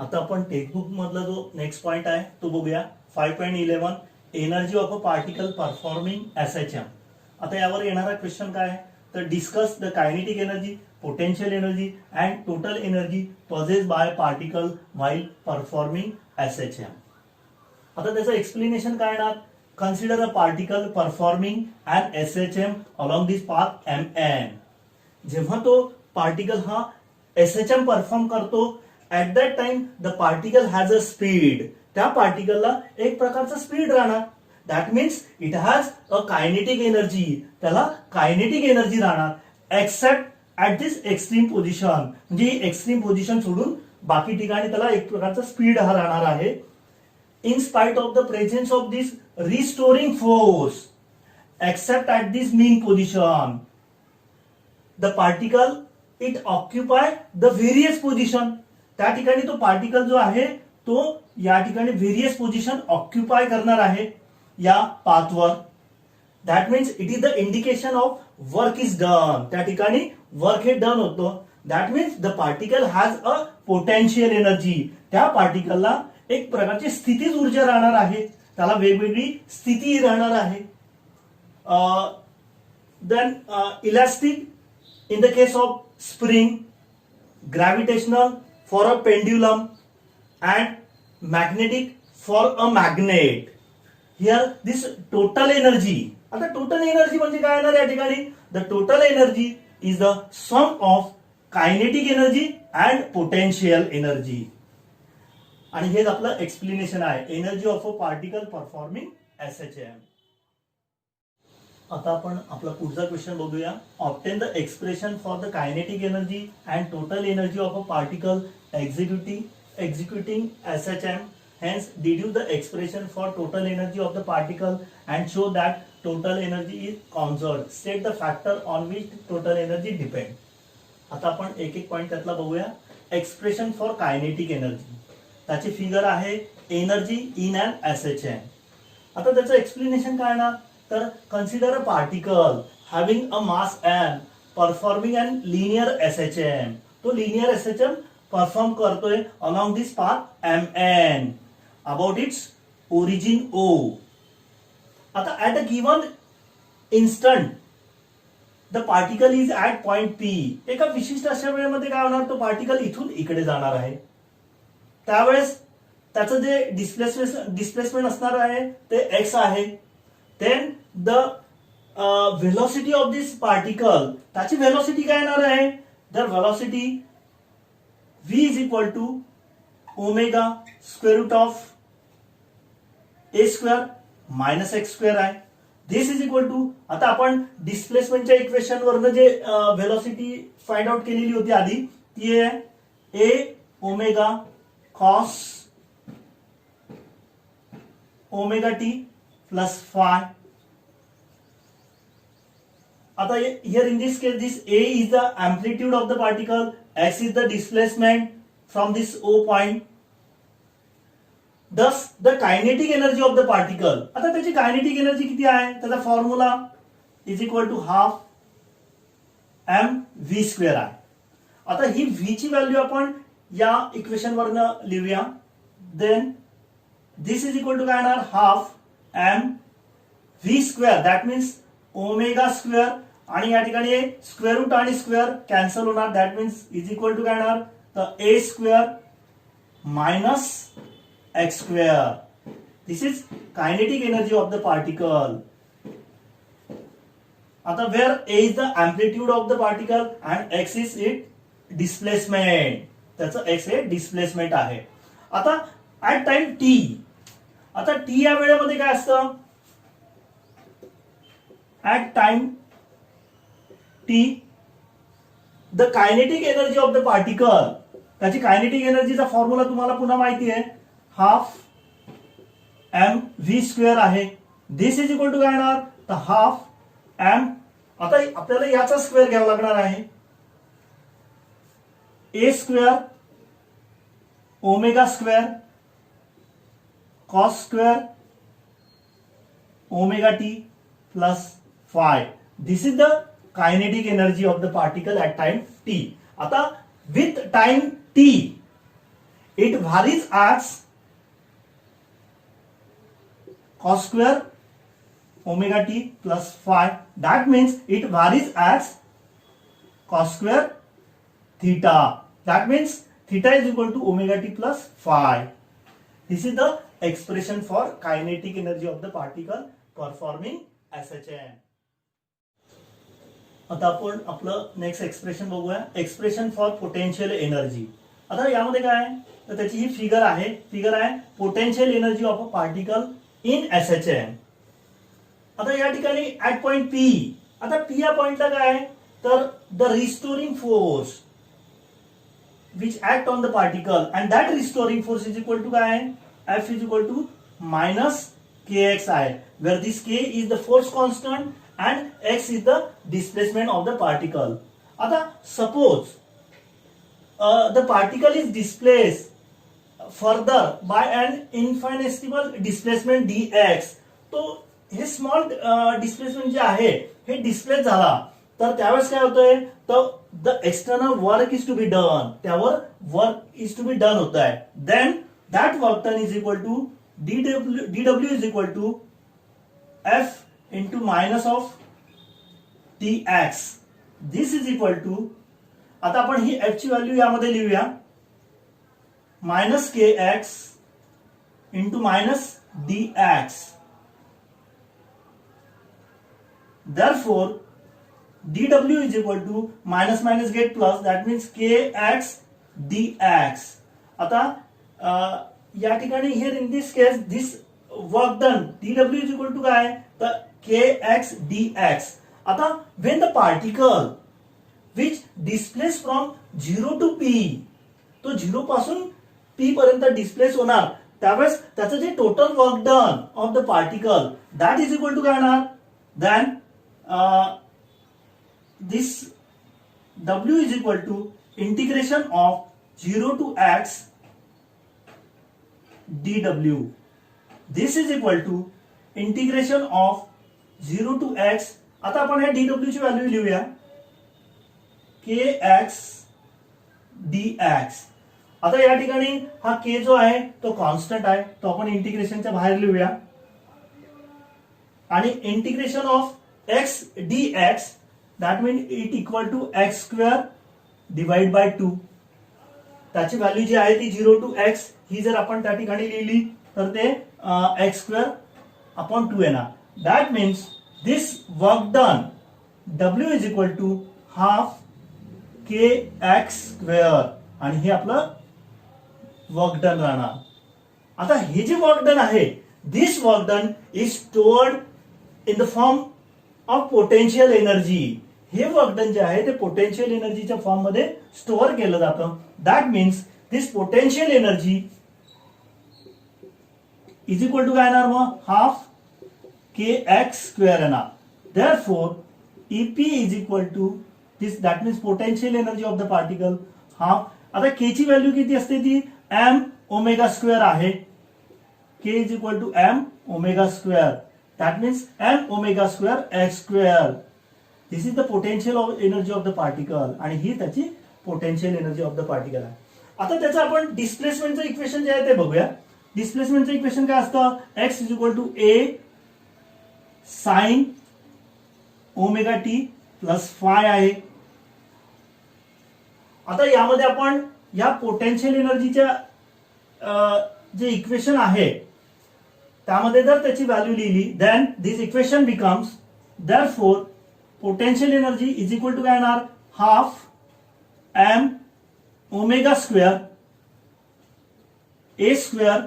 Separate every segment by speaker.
Speaker 1: आता आपण टेक्स्टबुक मधला जो नेक्स्ट पॉइंट आहे तो बघूया. 5.11 energy of a particle performing SHM. आता यावर येणारा क्वेश्चन काय आहे तर discuss the kinetic energy, potential energy and total energy possessed by particle while performing SHM. आता त्याचं एक्सप्लेनेशन काय येणार. Consider a particle performing and SHM along this path mn. जेव्हा तो पार्टिकल हा एसएचएम परफॉर्म करतो at that time the particle has a speed. त्या पार्टिकलला एक प्रकारचा स्पीड राहणार. That means it has a kinetic energy. त्याला कायनेटिक एनर्जी राहणार except at this extreme position. म्हणजे एक्स्ट्रीम पोझिशन सोडून बाकी ठिकाणी त्याला एक प्रकारचा स्पीड हा राहणार आहे. In spite of the presence of this restoring force except at this mean position the particle it occupy the various position. त्या ठिकाणी तो पार्टिकल जो आहे तो या ठिकाणी व्हेरियस पोझिशन ऑक्युपाय करणार आहे या पाथवर. That means it is the indication of work is done. त्या ठिकाणी वर्क हे डन होतं. That means the particle has a potential energy. त्या पार्टिकलला एक प्रकारची स्थितीज ऊर्जा राहणार आहे. त्याला वेगवेगळी स्थिती राहणार आहे. Then elastic in the case of spring, gravitational for a pendulum and magnetic for a magnet. Here this total energy. आता total energy म्हणजे काय येणार या ठिकाणी. The total energy is the sum of kinetic energy and potential energy. आणि हेच आपलं explanation आहे energy of a particle performing SHM. आता आपण आपला पुढचा क्वेश्चन बघूया. Obtain the expression for the kinetic energy and total energy of a particle executing SHM. Hence deduce the expression for total energy of the particle and show that total energy is conserved. State the factor on which total energy depend. आता आपण एक एक point त्यातला बघूया. Expression for kinetic energy त्याची figure आहे energy in and SHM. आता त्याचं एक्सप्लेनेशन काय ना तर consider a particle having a mass m performing an linear SHM. तो लिनियर एसएचएम परफॉर्म करतोय along this path mn about its origin O. आता at a given instant the particle is at point P. एका विशिष्ट अशा वेळेमध्ये काय होणार तो पार्टिकल इथून इकडे जाणार आहे. त्यावेळेस त्याचं जे डिस्प्लेसमेंट असणार आहे ते x आहे. Then the velocity of this particle, त्याची velocity काय येणार आहे. The velocity v is equal to omega square root of a square minus x square आहे. This is equal to आता आपण डिस्प्लेसमेंटच्या इक्वेशन वरनं जे velocity फाइंड आउट केलेली होती आधी ती आहे a omega cos omega t plus phi. आता here in this case this a is the amplitude of the particle, x is the displacement from this O point. Thus the kinetic energy of the particle. आता त्याची kinetic energy किती आहे त्याचा formula is equal to half m v square आहे. आता ही v ची value आपण या इक्वेशन वरनं लिहूया. Then this is equal to काय येणार half m v square. That means omega square आणि या ठिकाणी स्क्वेअर रूट आणि स्क्वेअर कॅन्सल होणार. That means is equal to काय येणार तर a square minus x square. This is kinetic energy of the particle. आता where a is the amplitude of the particle and x is it displacement. त्याचं x हे displacement आहे. आता at time t. आता t या वेळेमध्ये काय असतं at time t the kinetic energy of the particle. त्याची कायनेटिक एनर्जीचा फॉर्म्युला तुम्हाला पुन्हा माहिती आहे हाफ m v स्क्वेअर आहे. दिस इज इक्वल टू काय येणार तर हाफ m. आता आपल्याला याचा स्क्वेअर घ्यावा लागणार आहे a square omega square cos square omega t plus phi. This is the kinetic energy of the particle at time t. आता with time t it varies as cos square omega t plus phi. That means it varies as cos square theta. That means theta is equal to omega t plus phi. This is the expression for kinetic energy of the particle performing SHM. आता आपण आपलं next expression बघूया. Expression for potential energy. आता यामध्ये काय आहे तर त्याची ही फिगर आहे potential energy of a particle in SHM. आता या ठिकाणी ऍट पॉइंट पी. आता पी या पॉइंटला काय आहे तर the restoring force which act on the particle and that restoring force is equal to काय आहे F is equal to minus k x आहे, where this k is the force constant and x is the displacement of the particle. आता suppose the particle is displace further by an infinitesimal displacement dx. तो हे small displacement जे आहे हे displace झाला तर त्यावेळेस काय होतंय तर the external work is to be done, त्यावर work is to be done होत आहे. Then that work done is equal to dw is equal to f into minus of dx. This is equal to, आता आपण ही f ची value यामध्ये लिहूया, minus k x into minus d x. Therefore, dw is equal to minus minus get plus, that means kx dx. आता या ठिकाणी here in this case this work done dw is equal to काय तर kx dx. आता when the particle which displace from 0 to p, तो 0 पासून p पर्यंत displace होणार त्यावेळेस त्याचं जे total work done of the particle that is equal to काय होणार then this w is equal to integration of 0 to x dw. This is equal to integration of 0 to x. आता आपण हे dw ची व्हॅल्यू लिहूया kx dx. आता या ठिकाणी हा के जो आहे तो कॉन्स्टंट आहे, तो आपण इंटिग्रेशनच्या बाहेर लिहूया आणि integration of x d x that mean it equal to x square divide by 2. त्याची व्हॅल्यू जी आहे ती 0 टू एक्स ही जर आपण त्या ठिकाणी लिहिली तर ते एक्स स्क्वेअर अपॉन 2 येणार. That means this work done W is equal to half K x square आणि हे आपलं वर्क डन राहणार. आता हे जे वर्क डन आहे this work done is stored in the form of potential energy. हे वर्क डन जे आहे ते पोटेन्शियल एनर्जीच्या फॉर्म मध्ये स्टोअर केलं जातं. That means this potential energy is equal to काय येणार मग हाफ के एक्स स्क्वेअर येणार. Therefore EP is equal to this that means potential energy of the particle half. आता के ची व्हॅल्यू किती असते ती एम ओमेगा स्क्वेअर आहे. K is equal to m omega square that means m omega square x square. This is the potential energy of the particle आणि ही त्याची potential energy of the particle आहे. आता त्याचं आपण डिस्प्लेसमेंटचं इक्वेशन जे आहे ते बघूया. डिस्प्लेसमेंटचं इक्वेशन काय असतं x is equal to a sine omega t plus phi आहे. आता यामध्ये आपण या पोटेन्शियल एनर्जीच्या जे इक्वेशन आहे त्यामध्ये जर त्याची व्हॅल्यू लिहिली then this equation becomes therefore potential energy is equal to काय येणार हाफ एम ओमेगा स्क्वेअर ए square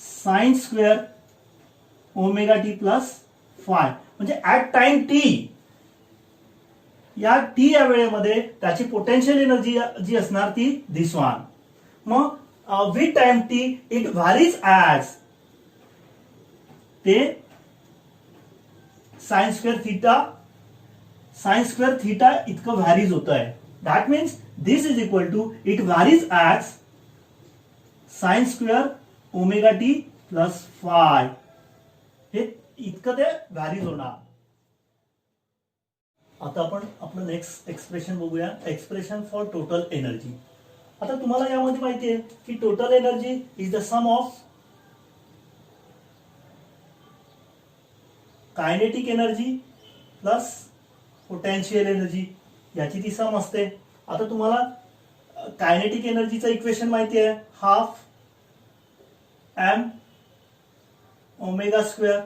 Speaker 1: sine square omega t plus phi. म्हणजे ऍट टाइम टी या टी या वेळेमध्ये त्याची पोटेन्शियल एनर्जी जी असणार ती दिस वन. मग with time t it varies as ते साइन स्क्वेअर थीटा इतकं व्हॅरीज होत आहे. That means this is equal to it varies as sine square omega t plus phi. हे इतकं ते व्हॅरीज होणार. आता आपण आपलं नेक्स्ट एक्सप्रेशन बघूया एक्सप्रेशन फॉर टोटल एनर्जी. आता तुम्हाला यामध्ये माहिती आहे की total energy is the sum of kinetic energy plus potential energy, याची ती सम असते. आता तुम्हाला कायनेटिक एनर्जीचं इक्वेशन माहिती आहे, हाफ एम ओमेगा स्क्वेअर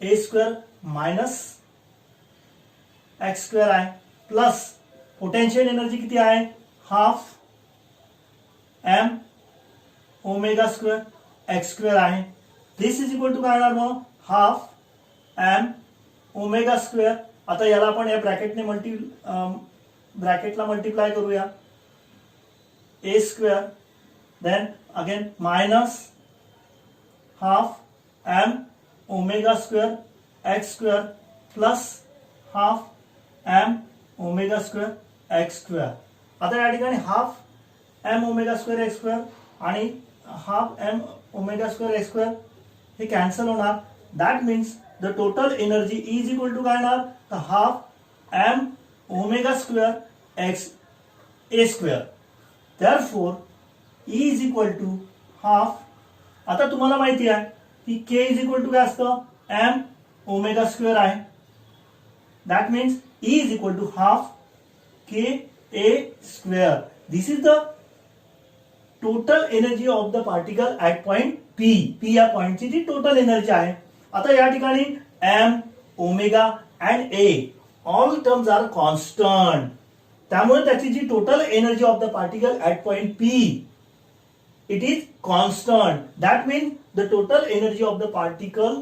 Speaker 1: ए स्क्वेअर मायनस एक्स स्क्वेअर आहे, प्लस पोटेन्शियल एनर्जी किती आहे, half M omega square x square आहे. दिस इज इक्वल टू काय येणार मग, हाफ एम ओमेगा स्क्वेअर. आता याला आपण या ब्रॅकेटला मल्टिप्लाय करूया, a square then again minus half M omega square x square plus half M omega square x square. आता या ठिकाणी half M omega square x square आणि half M omega square x square हे cancel होणार. That means the total energy is equal to काय येणार, तर half M omega square x a square. Therefore E is equal to half. आता तुम्हाला माहिती आहे की K इज इक्वल टू काय असतं, एम ओमेगा स्क्वेअर आहे. That means E is equal to half K A square. This is the total energy of the particle at point P. P या पॉइंटची जी total energy आहे. आता या ठिकाणी m omega and a all terms are constant, त्यामुळे त्याची जी total energy of the particle at point P it is constant. That means the total energy of the particle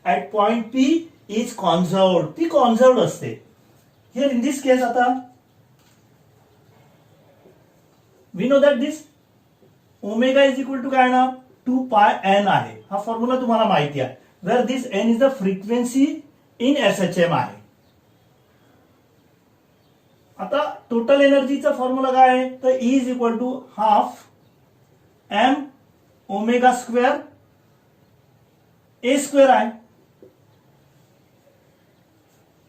Speaker 1: at point P is conserved. ती conserved असते. Here in this case आता we know that this omega is equal to काय ना 2 pi N आहे. हा formula तुम्हाला माहिती आहे. Where this n is the frequency in SHM आहे. आता टोटल एनर्जीचा फॉर्म्युला काय आहे, तर E is equal to half M omega square A square आहे.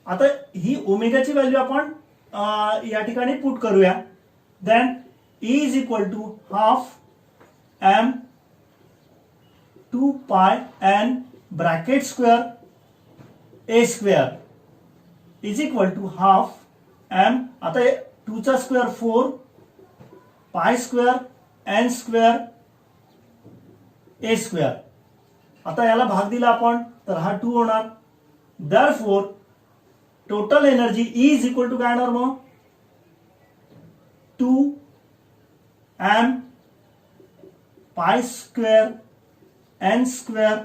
Speaker 1: आता ही ओमेगाची व्हॅल्यू आपण या ठिकाणी पुट करूया. Then E is equal to half M 2 pi N bracket square A square is equal to half M. आता 2 चा square 4 pi square N square ए square. आता याला भाग दिला आपण तर हा 2 होणार. Therefore total energy E is equal to काय येणार मग, 2 M pi square N square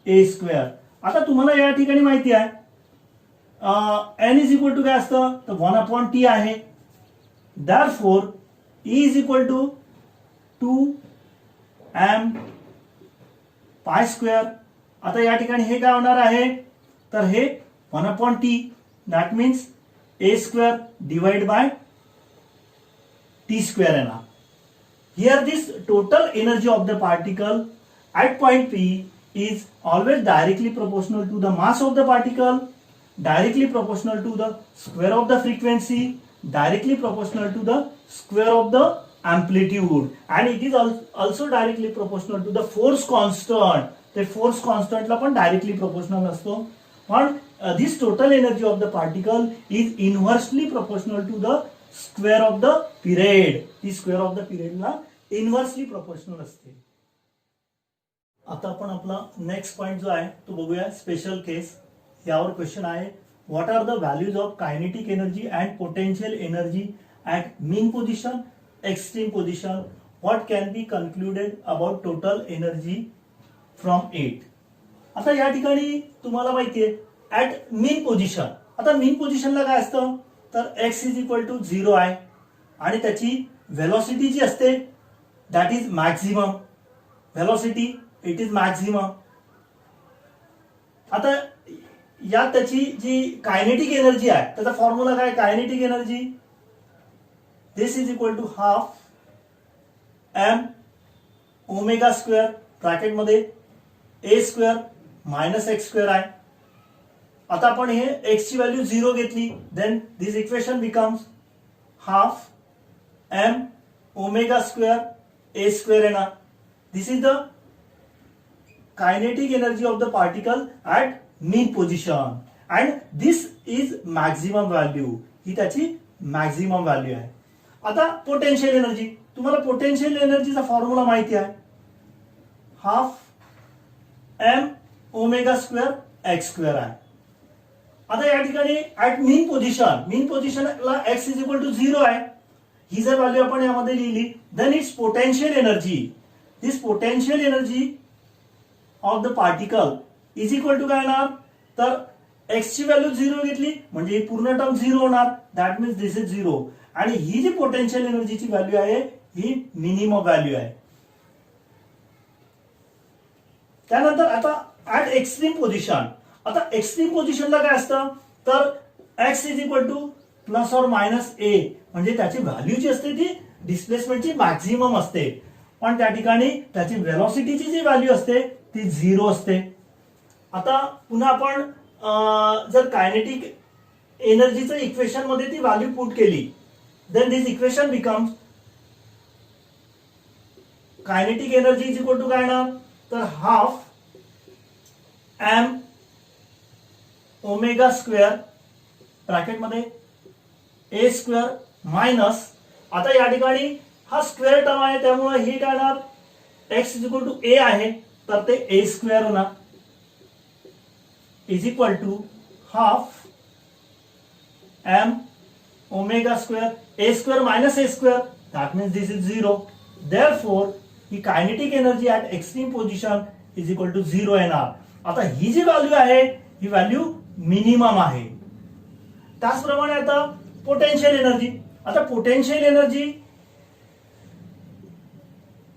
Speaker 1: ए स्क्वेअर. आता तुम्हाला या ठिकाणी माहिती आहे एन इज इक्वल टू काय असतं, तर 1/T आहे. Therefore E is equal to 2 M pi square. आता या ठिकाणी हे काय होणार आहे, तर हे 1/T. That means A square divide bye T square येणार. Here this total energy of the particle at point P is always directly proportional to the mass of the particle, directly proportional to the square of the frequency, directly proportional to the square of the amplitude, and it is also directly proportional to the force constant. The force constant ला पण directly proportional असतो. पण this total energy of the particle is inversely proportional to the square of the period. ती square of the पिरियडला inversely proportional असते. आता आपण आपला नेक्स्ट पॉइंट जो आहे तो बघूया, स्पेशल केस. यावर क्वेश्चन आहे, what are the values of kinetic energy and potential energy at mean position, extreme position. What can be concluded about total energy from it. आता या ठिकाणी तुम्हाला माहिती आहे ऍट मीन पोझिशन. आता मीन पोझिशनला काय असतं, तर x इज इक्वल टू 0 आहे आणि त्याची व्हेलॉसिटी जी असते that is maximum velocity. It is maximum. आता या त्याची जी कायनेटिक एनर्जी आहे त्याचा फॉर्म्युला काय, kinetic energy this is equal to half M omega square ब्रॅकेटमध्ये A square minus x square आहे. आता आपण हे x ची व्हॅल्यू 0 घेतली, then this equation becomes half M omega square A square येणार. This is the kinetic energy of the particle at mean position and this is maximum value. ही त्याची maximum value आहे. आता पोटेन्शियल एनर्जी, तुम्हाला potential एनर्जीचा formula माहिती आहे, half M omega square x square आहे. आता या ठिकाणी ऍट मीन पोझिशनला एक्स इज इक्वल टू 0 आहे. ही जर व्हॅल्यू आपण यामध्ये लिहिली then its potential energy. This potential energy of the particle is equal to काय येणार, तर एक्स ची व्हॅल्यू 0 घेतली म्हणजे ही पूर्ण टर्म 0 होणार. That means this is 0. आणि ही जी पोटेन्शियल एनर्जीची व्हॅल्यू आहे ही मिनिमम व्हॅल्यू आहे. त्यानंतर आता ऍट एक्स्ट्रीम पोझिशन, आता एक्स्ट्रीम पोझिशनला काय असतं, तर x is equal to plus और मायनस ए, म्हणजे त्याची व्हॅल्यू जी असते ती डिस्प्लेसमेंटची मॅक्झिमम असते. पण त्या ठिकाणी त्याची व्हेलॉसिटीची जी व्हॅल्यू असते ती 0 असते. आता पुन्हा आपण जर कायनेटिक एनर्जीचं इक्वेशन मध्ये ती व्हॅल्यू पुट केली then this equation becomes kinetic energy is equal to काय येणार, तर half M omega square bracket मध्ये ए स्क्वेअर मायनस, आता या ठिकाणी हा स्क्वेअर टर्म आहे त्यामुळे ही काय येणार, x is equal to a आहे तर ते ए स्क्वेअर होणार is equal to half M omega square A square minus A square. That means this is 0. Therefore ही kinetic energy at extreme position is equal to 0 येणार. आता ही जी value आहे ही value minimum आहे. त्याचप्रमाणे आता पोटेन्शियल एनर्जी, आता potential energy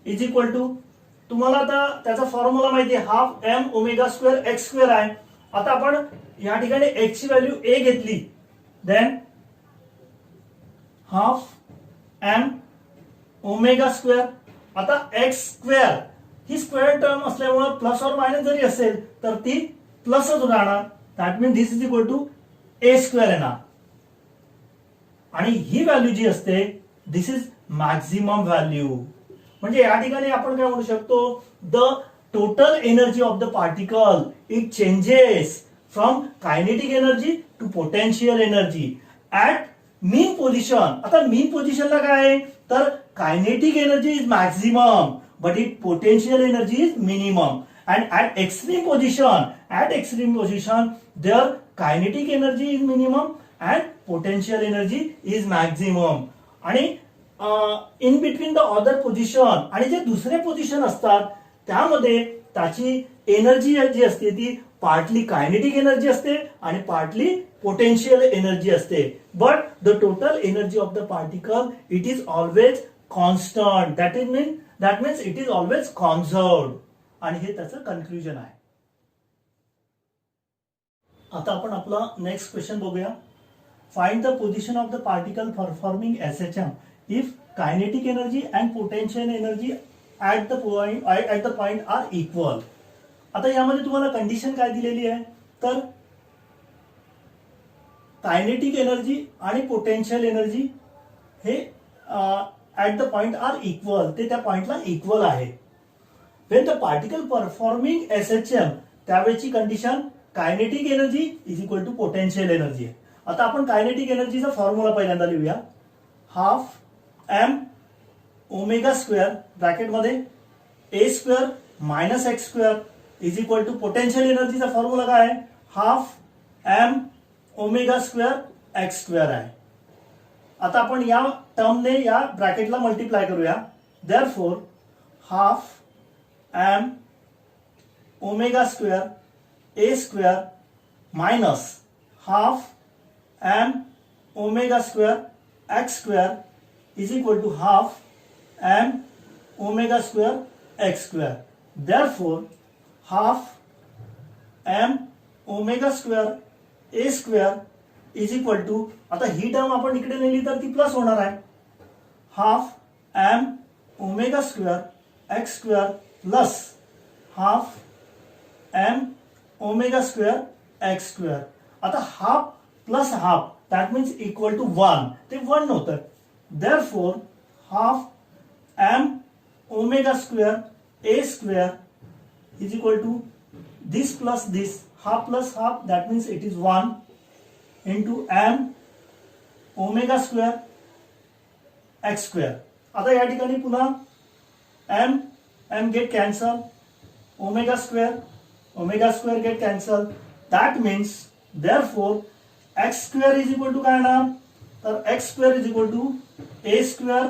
Speaker 1: is equal to, तुम्हाला आता त्याचा फॉर्म्युला माहिती आहे, half M omega square x square आहे. आता आपण या ठिकाणी एक्स ची व्हॅल्यू ए घेतली then half M omega square. आता एक्स स्क्वेअर ही स्क्वेअर टर्म असल्यामुळे प्लस और मायनस जरी असेल तर ती प्लसच राहणार. That means this is equal to a square येणार. आणि ही व्हॅल्यू जी असते दिस इज मॅक्झिमम व्हॅल्यू. म्हणजे या ठिकाणी आपण काय म्हणू शकतो, the total energy of the particle it changes from kinetic energy to potential energy at mean position. आता मीन पोझिशनला काय आहे, तर kinetic energy is maximum but it potential energy is minimum. And at extreme position there kinetic energy is minimum and potential energy is maximum. आणि in between the other position, आणि जे दुसरे position असतात त्यामध्ये त्याची एनर्जी जी असते ती partly kinetic energy असते आणि पार्टली पोटेन्शियल एनर्जी असते. But the total energy of the particle it is always constant. That means it is always conserved. आणि हे त्याचं कन्क्लुजन आहे. आता आपण आपला नेक्स्ट क्वेश्चन बघूया. Find the position of the particle performing SHM if kinetic energy and potential energy at the point are equal. आता यामध्ये तुम्हाला कंडिशन काय दिलेली आहे, तर कायनेटिक एनर्जी आणि पोटेन्शियल एनर्जी हे at the point are equal, ते त्या पॉइंटला इक्वल आहे. When the particle performing SHM त्यावेळेची condition kinetic energy is equal to potential energy आहे. आता आपण कायनेटिक एनर्जीचा फॉर्म्युला पहिल्यांदा लिहूया. Half M omega square bracket मध्ये ए square minus x square is equal to potential एनर्जीचा फॉर्म्युला काय आहे, half M omega square x square आहे. आता आपण या टर्मने या ब्रॅकेटला मल्टिप्लाय करूया. Therefore half M omega square A square minus half M omega square x square is equal to half M omega square x square. Therefore half M omega square A square is equal to, आता ही term आपण इकडे नेली तर ती plus होणार आहे, half M omega square x square plus half M omega square x square. आता half plus half that means equal to 1, ते 1 नव्हतं. Therefore half m omega square a square is equal to this plus this, half plus half, that means it is 1 into m omega square x square. आता या ठिकाणी पुन्हा m get cancel, omega square get cancel. That means therefore x square is equal to काय येणार, तर x square is equal to a square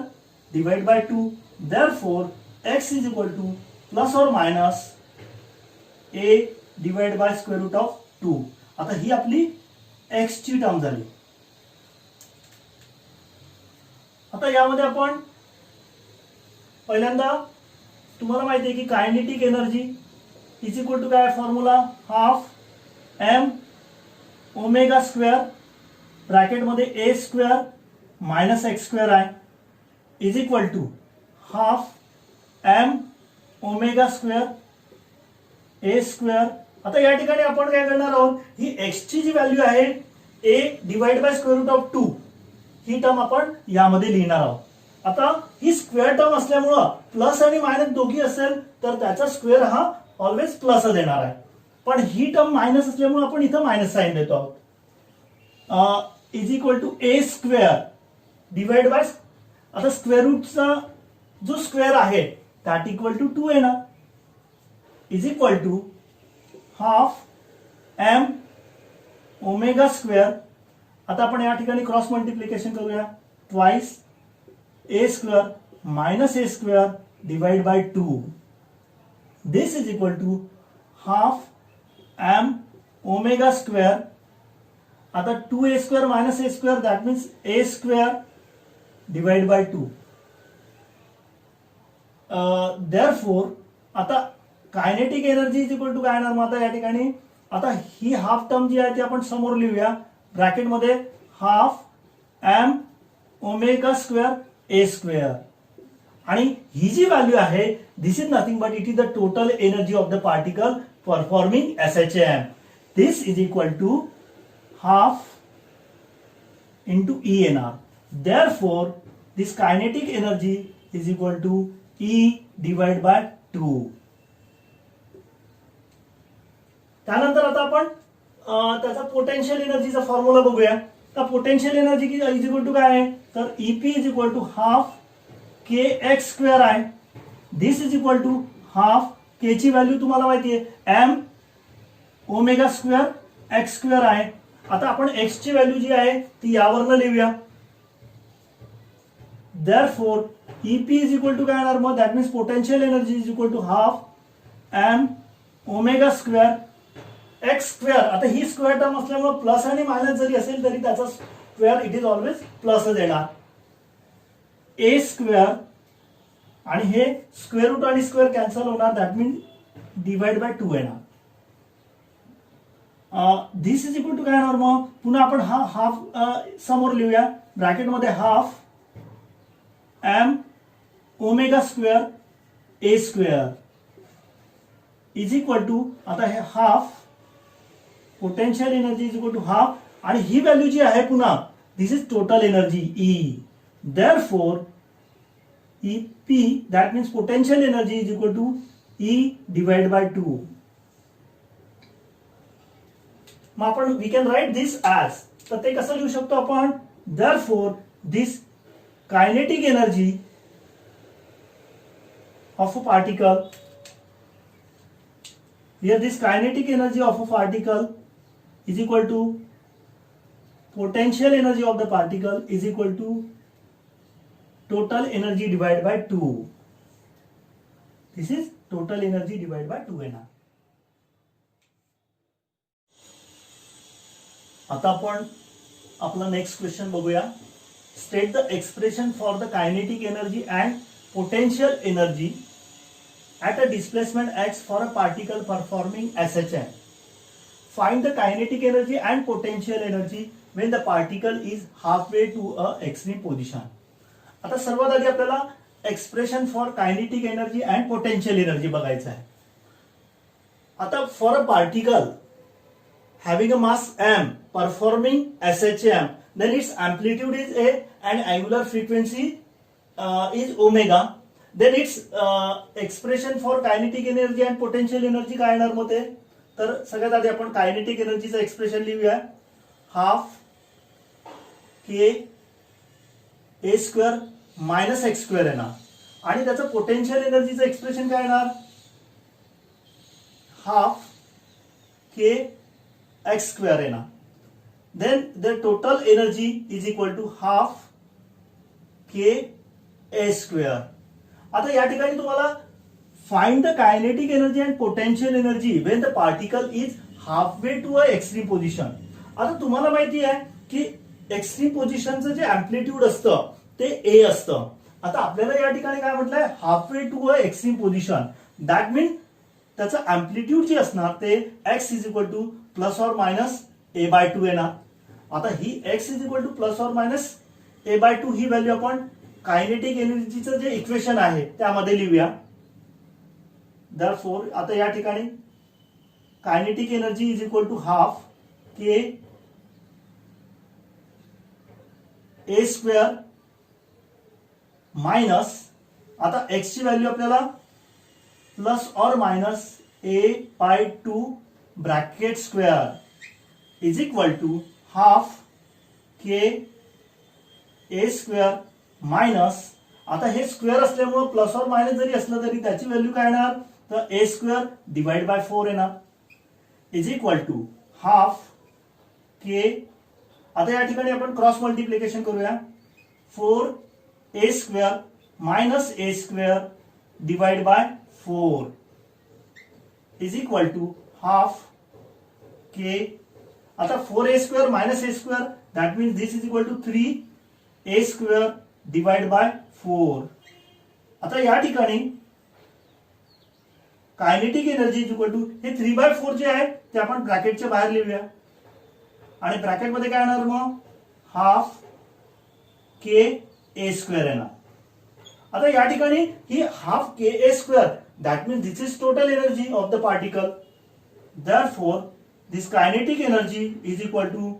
Speaker 1: divided by 2. Therefore x is equal to plus or minus a divided by square root of 2. आता ही आपली x ची term झाली. आता यामध्ये आपण पहिल्यांदा तुम्हाला माहिती आहे की kinetic energy is equal to काय formula, half m omega square bracket मध्ये a square minus x square आहे is equal to half m omega square a square. आता या ठिकाणी आपण काय करणार आहोत, ही x ची जी व्हॅल्यू आहे a divide by square root of 2 ही टर्म आपण यामध्ये लिहिणार आहोत. आता ही स्क्वेअर टर्म असल्यामुळं प्लस आणि मायनस दोघी असेल तर त्याचा स्क्वेअर हा ऑलवेज प्लसच येणार आहे, पण ही टर्म मायनस असल्यामुळे आपण इथं मायनस साइन देतो आहोत. Is equal to a square divide by, आता स्क्वेअर रूटचा जो स्क्वेअर आहे दॅट इक्वल टू 2 येणार is equal to half m omega square. आता आपण या ठिकाणी क्रॉस मल्टिप्लिकेशन करूया, twice a square minus a square divide by 2. This is equal to half m omega square. आता 2a square minus a square that means a square divide by 2. Therefore आता kinetic energy is equal to काय येणार मग आता या ठिकाणी, आता ही half term जी आहे ती आपण समोर लिहूया ब्रॅकेट मध्ये, half m omega square a square, आणि ही जी व्हॅल्यू आहे this is nothing but it is the total energy of the particle performing SHM. This is equal to half into E येणार. Therefore this kinetic energy is equal to E divided by 2. त्यानंतर आता आपण त्याचा potential एनर्जीचा formula बघूया. तर potential energy is equal to काय आहे, तर EP is equal to half K x square आहे. This is equal to half K ची व्हॅल्यू तुम्हाला माहिती आहे M omega square x square आहे. आता आपण एक्स ची व्हॅल्यू जी आहे ती यावरनं लिहूया. Therefore EP is equal to काय येणार मग, that means potential energy is equal to half M omega square x square. आता ही स्क्वेअर टर्म असल्यामुळे प्लस आणि मायनस जरी असेल तरी त्याचा स्क्वेअर इट इज ऑलवेज प्लसच येणार. ए स्क्वेअर आणि हे स्क्वेअर रूट आणि स्क्वेअर कॅन्सल होणार, दॅट मीन्स डिवाइड बाय 2 येणार. दिस इज इक्वल टू काय येणार मग, पुन्हा आपण हा हाफ समोर लिहूया ब्रॅकेटमध्ये, half M omega square A square is equal to, आता हे half potential energy is equal to half, आणि ही व्हॅल्यू जी आहे पुन्हा this is total energy E. Therefore EP that means potential energy is equal to E divide by 2. मग आपण we can write this as, तर ते कसं लिहू शकतो आपण, therefore this kinetic energy of a particle, here this kinetic energy of a particle is equal to potential energy of the particle is equal to total energy divided by 2. This is total energy divided by 2 येणार. आता आपण आपला next question बघूया. State the expression for the kinetic energy and potential energy at a displacement x for a particle performing SHM. Find the kinetic energy and potential energy when the particle is halfway to a extreme position. आता सर्वात आधी आपल्याला expression for kinetic energy and potential energy बघायचं आहे. आता for a particle having a mass m performing SHM, then its amplitude is a and angular frequency इज omega, then its expression for kinetic energy and potential energy काय येणार मग ते? तर सगळ्यात आधी आपण कायनेटिक एनर्जीचं एक्सप्रेशन लिहूया. हाफ के ए स्क्वेअर मायनस एक्स स्क्वेअर येणार आणि त्याचं पोटेन्शियल एनर्जीचं एक्सप्रेशन काय येणार? हाफ के एक्स स्क्वेअर येणार. Then the total energy is equal to half K A square. आता या ठिकाणी तुम्हाला find the kinetic energy and potential energy when the particle is half way to a extreme position. आता तुम्हाला माहिती आहे की एक्स्ट्रीम पोझिशनचं जे अँप्लिट्यूड असतं ते ए असतं. आता आपल्याला या ठिकाणी काय म्हटलंय? Half way to a extreme position. That mean त्याचं अँप्लिट्यूड जे असणार ते X is equal to plus or minus A by two येणार. आता ही X is equal to plus or minus A by two ही व्हॅल्यू आपण कायनेटिक एनर्जीचं जे इक्वेशन आहे त्यामध्ये लिहूया. देअरफॉर आता या ठिकाणी kinetic energy is equal to half K A square minus, आता एक्स ची व्हॅल्यू आपल्याला plus or minus A by two bracket square is equal to half K A square minus, आता हे स्क्वेअर असल्यामुळे प्लस ऑर मायनस जरी असलं तरी त्याची व्हॅल्यू काय येणार? तर ए स्क्वेअर डिवाइड बाय 4 येणार is equal to half K. आता या ठिकाणी आपण क्रॉस मल्टिप्लिकेशन करूया. 4 A square minus A square divide by 4 is equal to half K. आता 4 A square minus A square that means this is equal to 3 A square divide by 4. आता या ठिकाणी kinetic energy is equal to हे 3/4 जे आहे ते आपण ब्रॅकेटच्या बाहेर लिहूया आणि ब्रॅकेट मध्ये काय येणार मग? हाफ के ए स्क्वेअर येणार. आता या ठिकाणी ही half K A square that means this is total energy of the particle. Therefore this kinetic energy is equal to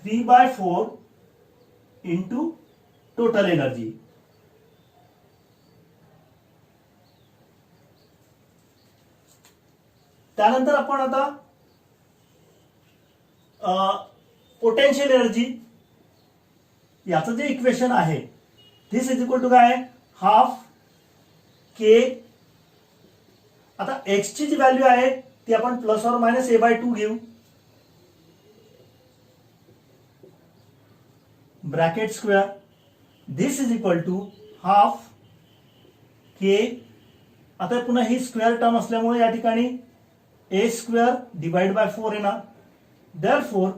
Speaker 1: 3/4 into total energy. त्यानंतर आपण आता पोटेन्शियल एनर्जी याचं जे इक्वेशन आहे दिस इज इक्वल टू काय? Half K. आता X ची जी व्हॅल्यू आहे ती आपण plus or minus A by 2 घेऊ. Bracket square this is equal to half K. आता पुन्हा ही स्क्वेअर टर्म असल्यामुळे या ठिकाणी ए स्क्वेअर डिवाइड बाय 4 येणार. Therefore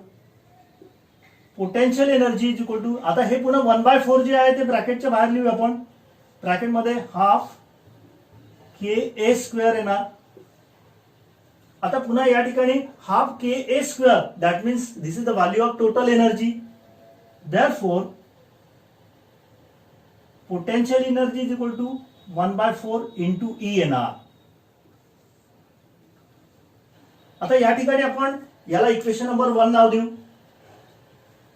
Speaker 1: potential energy is equal to, आता हे पुन्हा 1/4 जे आहे ते ब्रॅकेटच्या बाहेर लिहू आपण. ब्रॅकेटमध्ये हाफ के ए स्क्वेअर येणार. आता पुन्हा या ठिकाणी half K A square that means this is the value of total energy. Therefore potential energy is equal to 1/4 into E येणार. आता या ठिकाणी आपण याला इक्वेशन नंबर 1 नाव देऊ.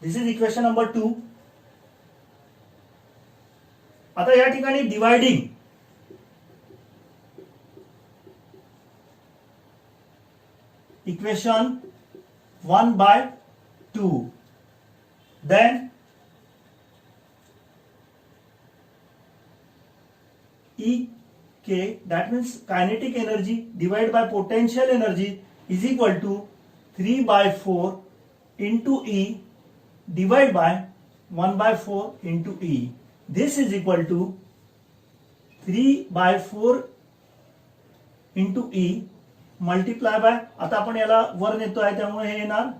Speaker 1: This is equation number 2. आता या ठिकाणी dividing equation 1/2 then E K that means kinetic energy divided by potential energy is equal to 3/4 into E divided by 1/4 into E. This is equal to 3/4 into E multiply by, आता आपण याला वर नेतो आहे त्यामुळे हे येणार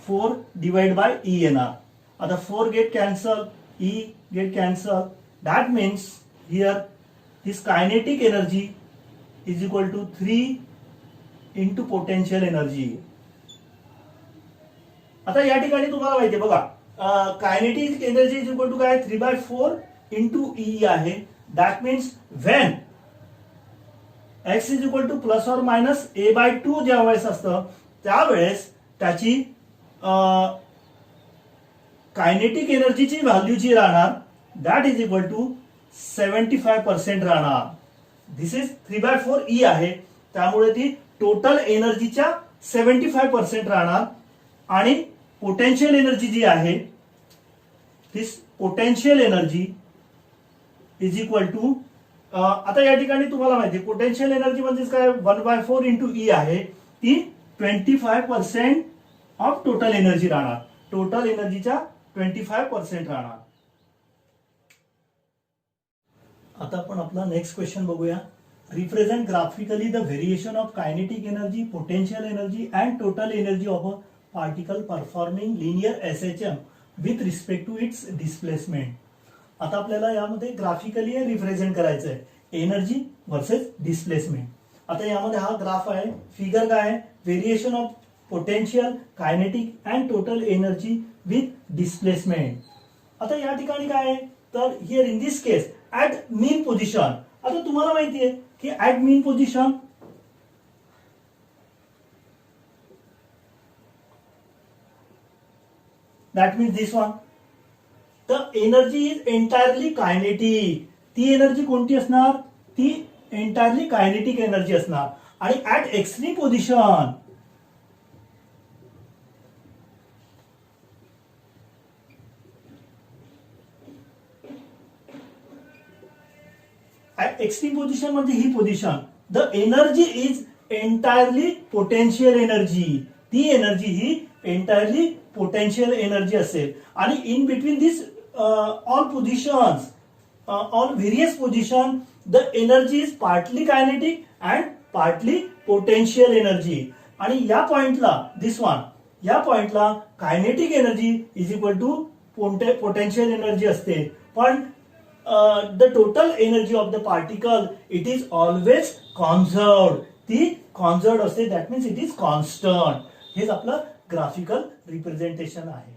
Speaker 1: 4 divided by E येणार. आता 4 get cancel, E get cancel. That means here this kinetic energy is equal to 3 into potential energy. आता या ठिकाणी तुम्हाला माहिती आहे बघा kinetic energy is equal to काय 3/4 इंटू ई आहे. That means when X is equal to plus or minus a/2 ज्या वेळेस असतं त्यावेळेस त्याची कायनेटिक एनर्जीची व्हॅल्यू जी राहणार दॅट इज इक्वल टू 75% राहणार. दिस इज 3/4 ई आहे, त्यामुळे ती टोटल एनर्जीच्या 75% राहणार. आणि पोटेन्शियल एनर्जी जी आहे, this potential energy is equal to, आता या ठिकाणी तुम्हाला माहिती पोटेन्शियल एनर्जी म्हणजे काय, 1/4 इंटू ई आहे, ती 25% ऑफ टोटल एनर्जी राहणार. टोटल एनर्जीच्या 25% राहणार. आता आपण आपला नेक्स्ट क्वेश्चन बघूया. Represent graphically the variation of kinetic energy, potential energy and total energy of a particle performing linear SHM with respect to its displacement. आता आपल्याला यामध्ये ग्राफिकली रिप्रेझेंट करायचं आहे एनर्जी वर्सेस डिस्प्लेसमेंट. आता यामध्ये हा ग्राफ आहे, फिगर काय आहे, variation of potential, kinetic and total energy with displacement. आता या ठिकाणी काय आहे, तर here in this case at mean position. आता तुम्हाला माहिती आहे की at mean position that means this one, the energy is entirely kinetic. ती एनर्जी कोणती असणार, ती एंटायरली कायनेटिक एनर्जी असणार. आणि at extreme position, at extreme position म्हणजे ही position, the energy is entirely potential energy. ती एनर्जी ही एंटायरली पोटेन्शियल एनर्जी असेल. आणि in between this all positions, all various position, the energy is partly kinetic and partly potential energy. आणि या पॉइंटला this one, या पॉइंटला kinetic energy is equal to potential energy असते. पण the total energy of the particle it is always conserved. ती conserved असते, that means it is constant. हेच आपलं ग्राफिकल रिप्रेझेंटेशन आहे.